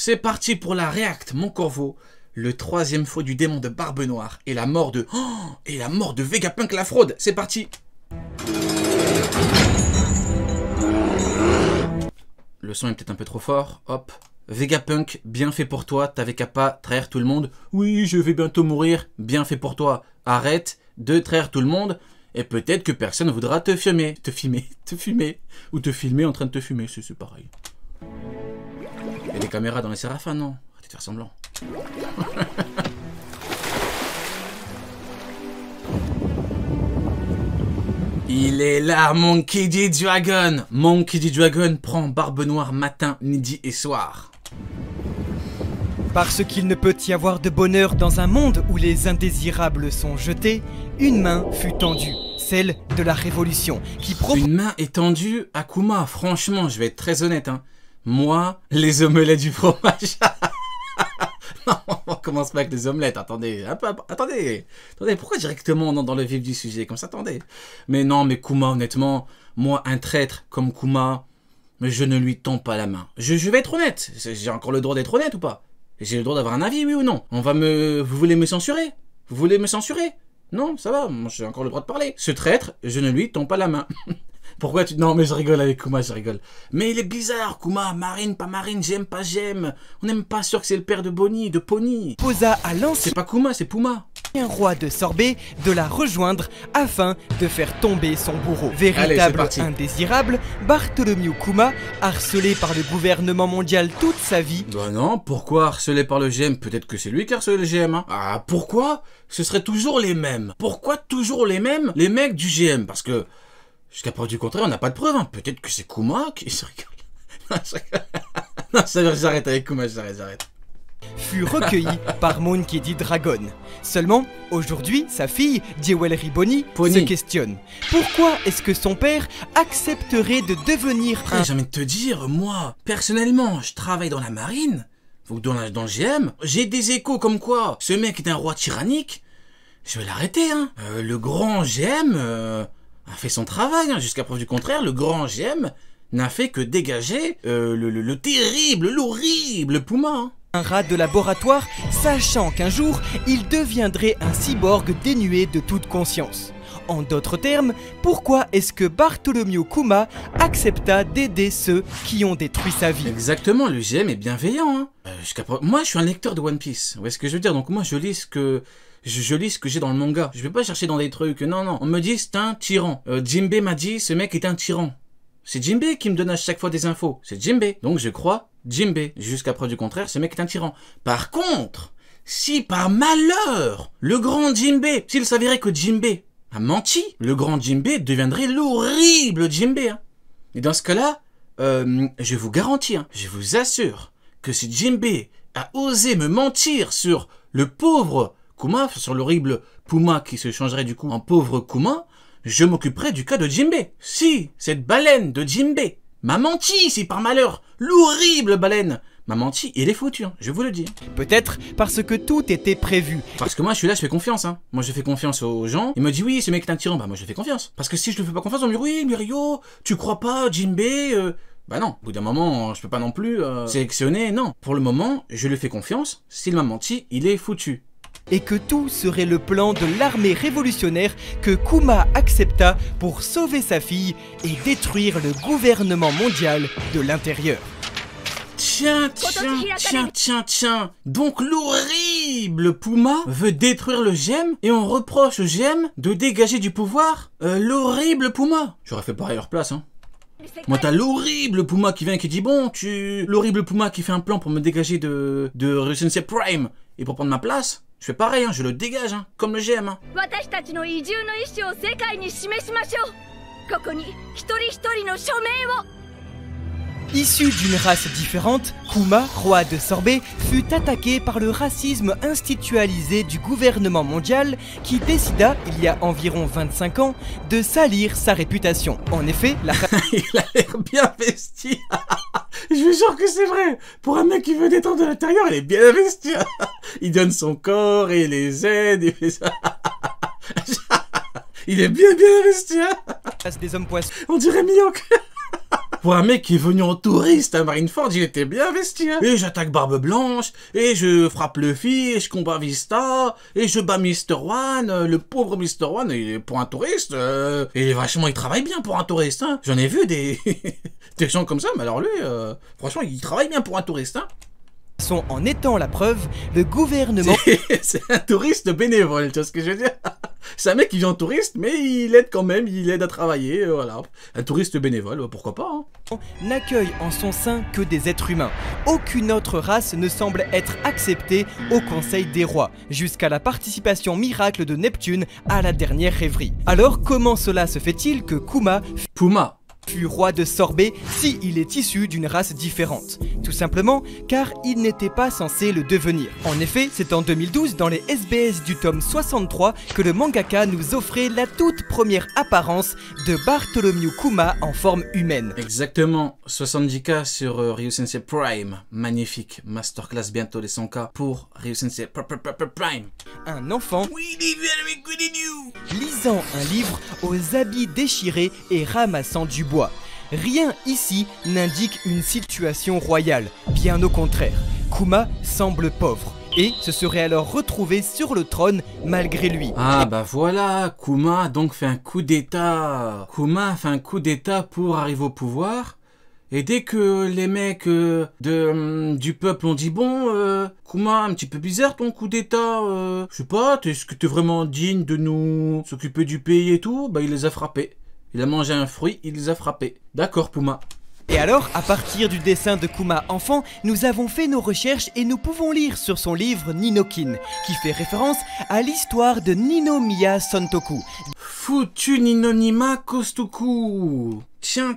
C'est parti pour la React, mon corbeau. Le troisième fruit du démon de Barbe Noire et la mort de... Oh, et la mort de Vegapunk la fraude. C'est parti. Le son est peut-être un peu trop fort. Hop. Vegapunk, bien fait pour toi. T'avais qu'à pas trahir tout le monde. Oui, je vais bientôt mourir. Bien fait pour toi. Arrête de trahir tout le monde. Et peut-être que personne ne voudra te fumer. Te fumer. Ou te filmer en train de te fumer. C'est pareil. Il y a des caméras dans les Séraphins, non? Arrêtez de faire semblant. Il est là, Monkey D. Dragon. Monkey D. Dragon prend Barbe Noire matin, midi et soir. Parce qu'il ne peut y avoir de bonheur dans un monde où les indésirables sont jetés, une main fut tendue, celle de la révolution, qui Une main est tendue à Kuma. Franchement, je vais être très honnête, hein. Moi, les omelettes du fromage. Non, on commence pas avec les omelettes. Attendez, attendez, pourquoi directement dans le vif du sujet comme ça? Attendez. Mais non, mais Kuma, honnêtement, moi, un traître comme Kuma, mais je ne lui tends pas la main. Je vais être honnête. J'ai encore le droit d'être honnête ou pas? J'ai le droit d'avoir un avis, oui ou non? Vous voulez me censurer? Vous voulez me censurer? Non, ça va, moi j'ai encore le droit de parler. Ce traître, je ne lui tends pas la main. Pourquoi tu... Non, mais je rigole avec Kuma, je rigole. Mais il est bizarre, Kuma. Marine, pas Marine, j'aime, pas j'aime. On n'est même pas sûr que c'est le père de Bonnie, de Pony. Posa à l'ancien C'est pas Kuma, c'est Puma. roi de Sorbet de la rejoindre afin de faire tomber son bourreau. Véritable indésirable, Bartholomew Kuma, harcelé par le gouvernement mondial toute sa vie. Bah non, pourquoi harcelé par le GM? Peut-être que c'est lui qui a harcelé le GM, hein. Ah, pourquoi? Ce serait toujours les mêmes. Pourquoi toujours les mêmes? Les mecs du GM, parce que... Jusqu'à preuve du contraire, on n'a pas de preuve. Hein. Peut-être que c'est Kuma qui... Non, j'arrête avec Kuma, j'arrête. Fut recueilli par Monkey D. Dragon. Seulement, aujourd'hui, sa fille, Jewelry Bonnie, se questionne. Pourquoi est-ce que son père accepterait de devenir Après, j'ai envie de te dire, moi, personnellement, je travaille dans la marine, ou dans le GM, j'ai des échos comme quoi ce mec est un roi tyrannique. Je vais l'arrêter, hein. Le grand GM... a fait son travail, hein. Jusqu'à preuve du contraire, le grand GM n'a fait que dégager le terrible, l'horrible Puma. Hein. Un rat de laboratoire, sachant qu'un jour, il deviendrait un cyborg dénué de toute conscience. En d'autres termes, pourquoi est-ce que Bartholomew Kuma accepta d'aider ceux qui ont détruit sa vie? Exactement, le GM est bienveillant. Hein. Moi, je suis un lecteur de One Piece. Vous voyez ce que je veux dire? Donc moi, je lis ce que... Je lis ce que j'ai dans le manga. Je vais pas chercher dans des trucs. Non, non. On me dit c'est un tyran. Jinbe m'a dit ce mec est un tyran. C'est Jinbe qui me donne à chaque fois des infos. C'est Jinbe. Donc je crois Jinbe. Jusqu'à preuve du contraire, ce mec est un tyran. Par contre, si par malheur, le grand Jinbe, s'il s'avérait que Jinbe a menti, le grand Jinbe deviendrait l'horrible Jinbe. Hein. Et dans ce cas-là, je vous garantis, hein, je vous assure que si Jinbe a osé me mentir sur le pauvre Kuma, sur l'horrible Puma qui se changerait du coup en pauvre Kuma, je m'occuperai du cas de Jinbe. Si cette baleine de Jinbe m'a menti, si par malheur l'horrible baleine m'a menti, il est foutu, hein, je vous le dis. Peut-être parce que tout était prévu. Parce que moi je suis là, je fais confiance. Hein. Moi je fais confiance aux gens. Il me dit oui, ce mec est un tyran, bah moi je fais confiance. Parce que si je ne fais pas confiance, on me dit oui, Mirio, tu crois pas, Jinbe Bah non, au bout d'un moment, je peux pas non plus sélectionner, non. Pour le moment, je lui fais confiance, s'il m'a menti, il est foutu. Et que tout serait le plan de l'armée révolutionnaire que Kuma accepta pour sauver sa fille et détruire le gouvernement mondial de l'intérieur. Tiens. Donc l'horrible Puma veut détruire le GM et on reproche au GM de dégager du pouvoir l'horrible Puma. J'aurais fait pareil à leur place, hein. Moi t'as l'horrible Puma qui vient et qui dit bon, l'horrible Puma qui fait un plan pour me dégager de Sensei Prime et pour prendre ma place. Je fais pareil, hein, je le dégage, hein, comme le GM. Hein. Issu d'une race différente, Kuma, roi de Sorbet, fut attaqué par le racisme institutionnalisé du gouvernement mondial qui décida, il y a environ 25 ans, de salir sa réputation. En effet, il a l'air bien investi. Je vous jure que c'est vrai. Pour un mec qui veut détendre de l'intérieur, il est bien investi. Il donne son corps et les aide, il fait ça. Il est bien investi. Des hommes poissons. On dirait Miyok. Pour un mec qui est venu en touriste à Marineford, il était bien investi, hein. Et j'attaque Barbe Blanche, et je frappe Luffy, et je combat Vista, et je bats Mr. One, le pauvre Mr. One, et pour un touriste, et vachement, il travaille bien pour un touriste, hein. J'en ai vu des, des gens comme ça, mais alors lui, franchement, il travaille bien pour un touriste, hein. En étant la preuve, le gouvernement... C'est un touriste bénévole, tu vois ce que je veux dire? C'est un mec qui vient en touriste, mais il aide quand même, il aide à travailler, voilà. Un touriste bénévole, pourquoi pas, hein. N'accueille en son sein que des êtres humains. Aucune autre race ne semble être acceptée au Conseil des Rois, jusqu'à la participation miracle de Neptune à la dernière rêverie. Alors comment cela se fait-il que Puma fut roi de Sorbet si il est issu d'une race différente? Tout simplement car il n'était pas censé le devenir. En effet, c'est en 2012 dans les SBS du tome 63 que le mangaka nous offrait la toute première apparence de Bartholomew Kuma en forme humaine. Exactement, 70K sur Ryusensei Prime, magnifique, masterclass bientôt les 100K pour Ryusensei Prime. Un enfant lisant un livre aux habits déchirés et ramassant du bois. Rien ici n'indique une situation royale, bien au contraire. Kuma semble pauvre et se serait alors retrouvé sur le trône malgré lui. Ah bah voilà, Kuma a donc fait un coup d'état. Kuma a fait un coup d'état pour arriver au pouvoir. Et dès que les mecs du peuple ont dit bon, Kuma, un petit peu bizarre ton coup d'état, je sais pas, est-ce que t'es vraiment digne de nous s'occuper du pays et tout? Bah il les a frappés. Il a mangé un fruit, il les a frappés. D'accord Puma. Et alors, à partir du dessin de Kuma enfant, nous avons fait nos recherches et nous pouvons lire sur son livre Ninokin, qui fait référence à l'histoire de Ninomiya Sontoku. Foutu Ninonima Kostoku. Tiens,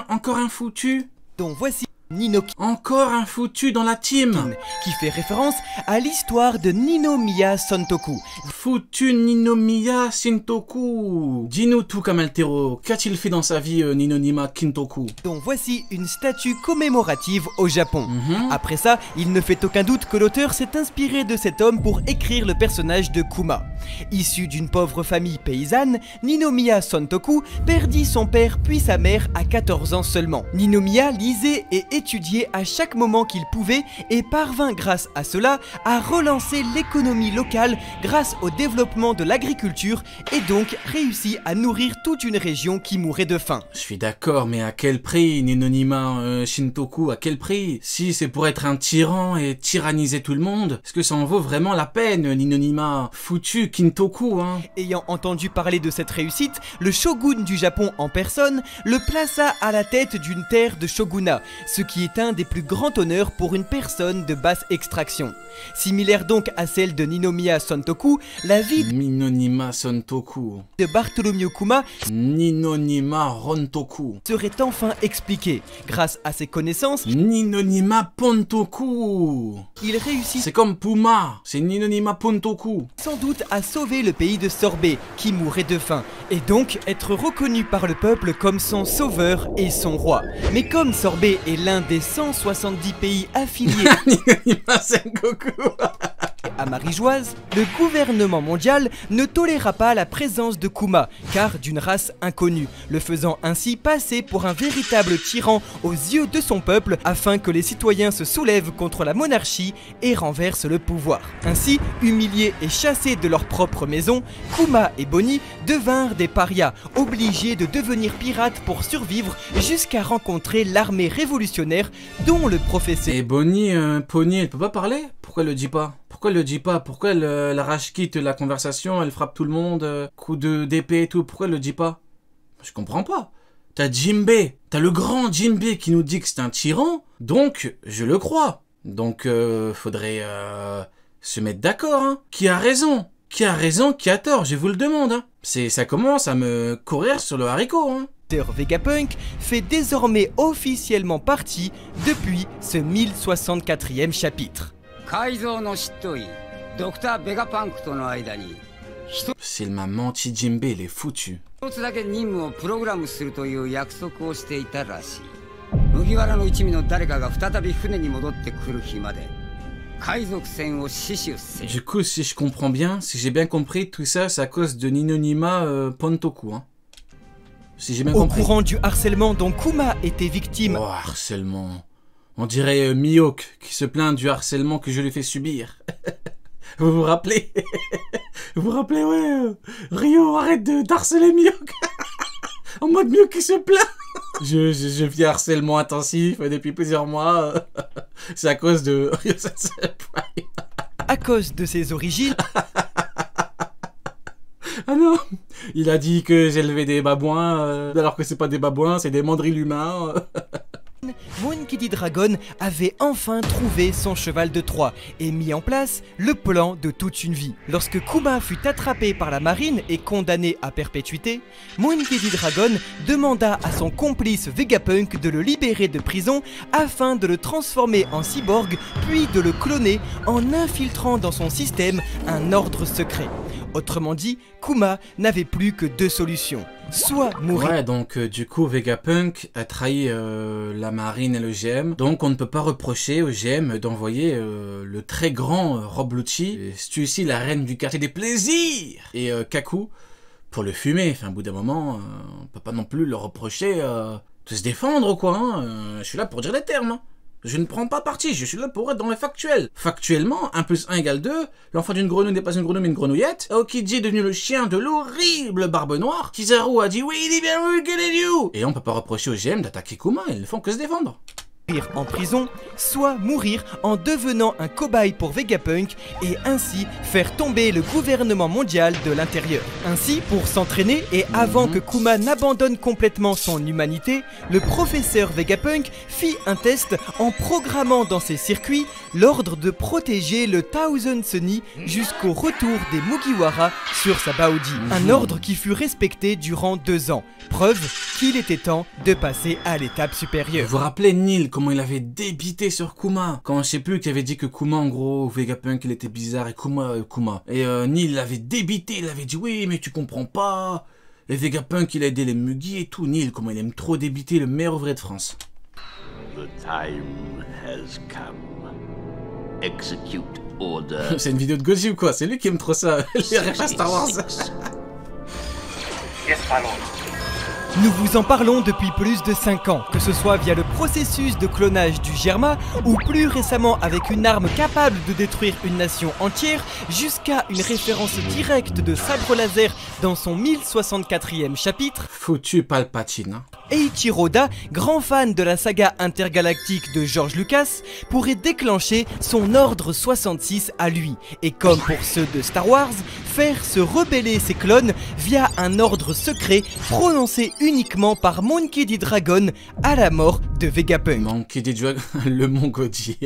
encore un foutu. Dont voici Ninokin. Encore un foutu dans la team. Qui fait référence à l'histoire de Ninomiya Sontoku. Foutu Ninomiya Shintoku. Dis-nous tout, Kamaltero. Qu'a-t-il fait dans sa vie, Ninonima Kintoku? Dont voici une statue commémorative au Japon. Après ça, il ne fait aucun doute que l'auteur s'est inspiré de cet homme pour écrire le personnage de Kuma. Issu d'une pauvre famille paysanne, Ninomiya Sontoku perdit son père puis sa mère à 14 ans seulement. Ninomiya lisait et étudiait à chaque moment qu'il pouvait et parvint grâce à cela à relancer l'économie locale grâce au développement de l'agriculture et donc réussit à nourrir toute une région qui mourait de faim. Je suis d'accord, mais à quel prix, Ninonima Shintoku, à quel prix? Si c'est pour être un tyran et tyranniser tout le monde, est-ce que ça en vaut vraiment la peine, Ninonima foutu Kintoku, hein? Ayant entendu parler de cette réussite, le shogun du Japon en personne le plaça à la tête d'une terre de shogunat, ce qui est un des plus grands honneurs pour une personne de basse extraction. Similaire donc à celle de Ninomiya Sontoku, la vie Ninonima Sontoku de Bartholomew Kuma Ninonima Rontoku serait enfin expliquée. Grâce à ses connaissances, Ninonima Pontoku. Il réussit C'est comme Puma, c'est Ninonima Pontoku. Sans doute à sauver le pays de Sorbet qui mourait de faim et donc être reconnu par le peuple comme son sauveur et son roi. Mais comme Sorbet est l'un des 170 pays affiliés Ninonima Sengoku à Marie-Joise, le gouvernement mondial ne toléra pas la présence de Kuma, car d'une race inconnue, le faisant ainsi passer pour un véritable tyran aux yeux de son peuple afin que les citoyens se soulèvent contre la monarchie et renversent le pouvoir. Ainsi, humiliés et chassés de leur propre maison, Kuma et Bonnie devinrent des parias, obligés de devenir pirates pour survivre jusqu'à rencontrer l'armée révolutionnaire dont le professeur... Et Bonnie, Pony, elle peut pas parler? Pourquoi elle le dit pas? Pourquoi elle le dit pas? Pourquoi elle arrache quitte la conversation, elle frappe tout le monde, coup d'épée et tout, pourquoi elle le dit pas? Je comprends pas. T'as Jinbei, t'as le grand Jinbei qui nous dit que c'est un tyran, donc je le crois. Donc faudrait se mettre d'accord, hein. Qui a raison? Qui a raison? Qui a tort? Je vous le demande, hein. Ça commence à me courir sur le haricot, hein. Vegapunk fait désormais officiellement partie depuis ce 1064e chapitre. S'il m'a menti, Jinbei, il est foutu. Du coup, si je comprends bien, si j'ai bien compris, tout ça, c'est à cause de Ninonima Pontoku, hein. si j'ai bien Au compris. courant du harcèlement dont Kuma était victime, Oh, harcèlement. On dirait Mihawk qui se plaint du harcèlement que je lui fais subir. Vous vous rappelez? Vous vous rappelez, ouais, Rio, arrête d'harceler Mihawk. En mode Mihawk qui se plaint. Je vis harcèlement intensif depuis plusieurs mois. C'est à cause de Rio Sensei Prime. à cause de ses origines, Ah non, il a dit que j'élevais des babouins, alors que c'est pas des babouins, c'est des mandrilles humains. Monkey Dragon avait enfin trouvé son cheval de Troie et mis en place le plan de toute une vie. Lorsque Kuma fut attrapé par la marine et condamné à perpétuité, Monkey Dragon demanda à son complice Vegapunk de le libérer de prison afin de le transformer en cyborg puis de le cloner en infiltrant dans son système un ordre secret. Autrement dit, Kuma n'avait plus que deux solutions. Soit mourir. Ouais, donc du coup, Vegapunk a trahi la marine et le GM. Donc on ne peut pas reprocher au GM d'envoyer le très grand Rob Lucci, c'est ici la reine du quartier des plaisirs, et Kaku pour le fumer. Enfin, au bout d'un moment, on peut pas non plus leur reprocher de se défendre, quoi. Hein. Je suis là pour dire les termes. Hein. Je ne prends pas parti, je suis là pour être dans le factuel. Factuellement, 1 + 1 = 2, l'enfant d'une grenouille n'est pas une grenouille mais une grenouillette. Aokiji est devenu le chien de l'horrible Barbe Noire. Kizaru a dit oui, il est bien you. Et on peut pas reprocher au GM d'attaquer Kuma, ils ne font que se défendre. En prison, soit mourir en devenant un cobaye pour Vegapunk et ainsi faire tomber le gouvernement mondial de l'intérieur. Ainsi, pour s'entraîner et avant que Kuma n'abandonne complètement son humanité, le professeur Vegapunk fit un test en programmant dans ses circuits l'ordre de protéger le Thousand Sunny jusqu'au retour des Mugiwara sur sa Baoji. Un ordre qui fut respecté durant 2 ans, preuve qu'il était temps de passer à l'étape supérieure. Vous vous rappelez Neil, comment il avait débité sur Kuma? Quand je sais plus qui avait dit que Kuma, en gros, Vegapunk, il était bizarre et Kuma. Et Neil l'avait débité, il avait dit oui, mais tu comprends pas. Et Vegapunk, il a aidé les Mugi et tout. Neil, comment il aime trop débiter, le meilleur ouvrier de France. The time has come. Execute order. C'est une vidéo de Goji ou quoi? C'est lui qui aime trop ça, les refs Star Wars. Nous vous en parlons depuis plus de 5 ans, que ce soit via le processus de clonage du Germa ou plus récemment avec une arme capable de détruire une nation entière, jusqu'à une référence directe de sabre laser dans son 1064e chapitre. Foutu Palpatine. Hein. Eiichiro Oda, grand fan de la saga intergalactique de George Lucas, pourrait déclencher son ordre 66 à lui, et comme pour ceux de Star Wars, faire se rebeller ses clones via un ordre secret prononcé uniquement par Monkey D. Dragon à la mort de Vegapunk. Monkey D. Dragon, le Mongodi.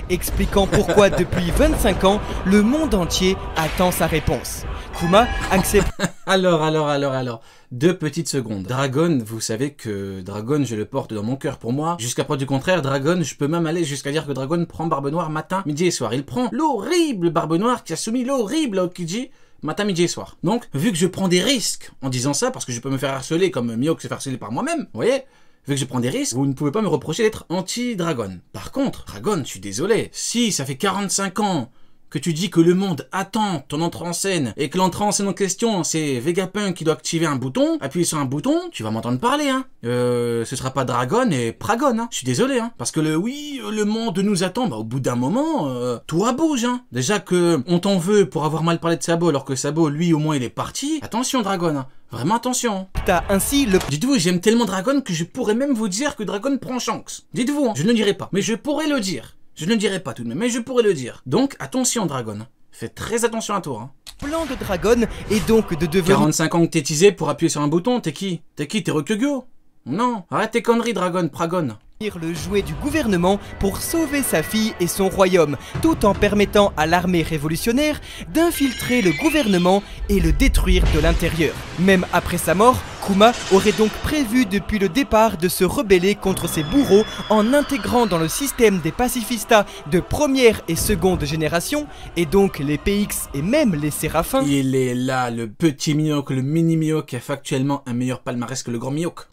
Expliquant pourquoi depuis 25 ans, le monde entier attend sa réponse. Kuma accepte... Alors, 2 petites secondes. Dragon, vous savez que Dragon, je le porte dans mon cœur pour moi. Jusqu'à preuve du contraire, Dragon, je peux même aller jusqu'à dire que Dragon prend Barbe Noire matin, midi et soir. Il prend l'horrible Barbe Noire qui a soumis l'horrible Aokiji matin, midi et soir. Donc, vu que je prends des risques en disant ça, parce que je peux me faire harceler comme Mihawk se fait harceler par moi-même, vous voyez, vu que je prends des risques, vous ne pouvez pas me reprocher d'être anti-Dragon. Par contre, Dragon, je suis désolé, si ça fait 45 ans que tu dis que le monde attend ton entrée en scène et que l'entrée en scène en question c'est Vegapunk qui doit activer un bouton, appuyer sur un bouton, tu vas m'entendre parler hein. Ce sera pas Dragon et Pragon hein. Je suis désolé hein. Parce que le monde nous attend, bah au bout d'un moment, tout bouge hein. Déjà que on t'en veut pour avoir mal parlé de Sabo alors que Sabo lui au moins il est parti. Attention Dragon hein. Vraiment attention. T'as ainsi le... Dites-vous, j'aime tellement Dragon que je pourrais même vous dire que Dragon prend Shanks. Dites-vous, hein. Je ne le dirai pas, mais je pourrais le dire. Je ne le dirai pas tout de même, mais je pourrais le dire. Donc, attention Dragon. Fais très attention à toi. Hein. plan de Dragon est donc de devenir... 45 ans que t'es teasé pour appuyer sur un bouton, t'es qui? T'es Rokugyo? Non, arrête tes conneries Dragon, Pragon. Le jouet du gouvernement pour sauver sa fille et son royaume, tout en permettant à l'armée révolutionnaire d'infiltrer le gouvernement et le détruire de l'intérieur. Même après sa mort, Kuma aurait donc prévu depuis le départ de se rebeller contre ses bourreaux en intégrant dans le système des pacifistas de première et seconde génération, et donc les PX et même les Séraphins. Il est là, le petit Mihawk, le mini Mihawk qui a factuellement un meilleur palmarès que le grand Mihawk.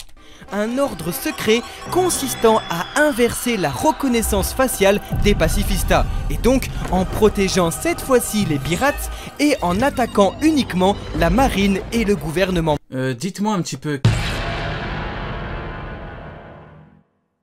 un ordre secret consistant à inverser la reconnaissance faciale des pacifistas, et donc en protégeant cette fois-ci les pirates et en attaquant uniquement la marine et le gouvernement. Dites-moi un petit peu,